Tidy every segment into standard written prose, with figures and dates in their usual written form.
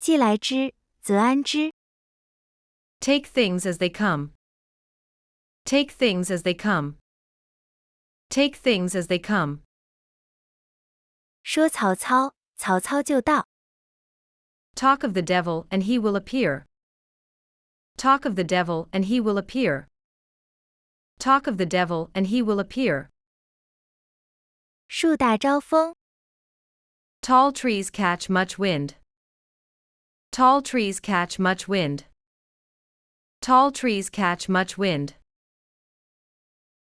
既来之，则安之。Take things as they come. Take things as they come. Take things as they come. 说曹操，曹操就到。Talk of the devil and he will appear. Talk of the devil and he will appear. Talk of the devil and he will appear. 树大招风。Tall trees catch much wind. Tall trees catch much wind. Tall trees catch much wind.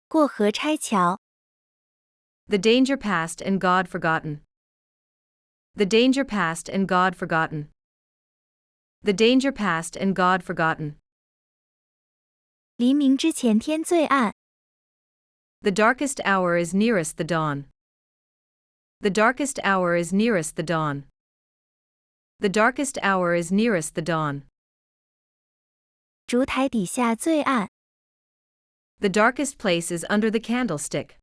过河拆桥。The danger past and God forgotten. The danger past and God forgotten. The danger past and God forgotten. 黎明之前天最暗。The darkest hour is nearest the dawn. The darkest hour is nearest the dawn. The darkest hour is nearest the dawn. 烛台底下最暗。The darkest place is under the candlestick.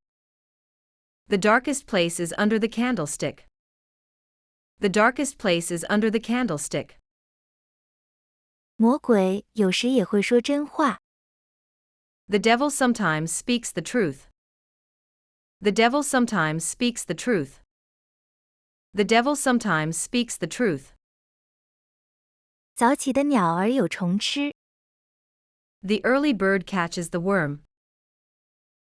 The darkest place is under the candlestick. The darkest place is under the candlestick. 魔鬼有时也会说真话。The devil sometimes speaks the truth. The devil sometimes speaks the truth. The devil sometimes speaks the truth. 早起的鸟儿有虫吃。The early bird catches the worm.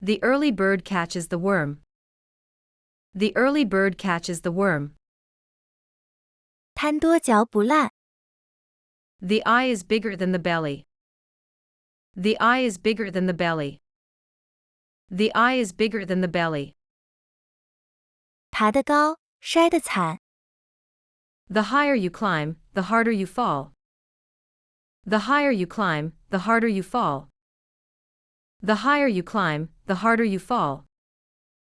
The early bird catches the worm. The early bird catches the worm. 贪多嚼不烂。The eye is bigger than the belly. The eye is bigger than the belly. The eye is bigger than the belly. 爬得高，摔得惨。The higher you climb, the harder you fall. The higher you climb, the harder you fall. The higher you climb, the harder you fall.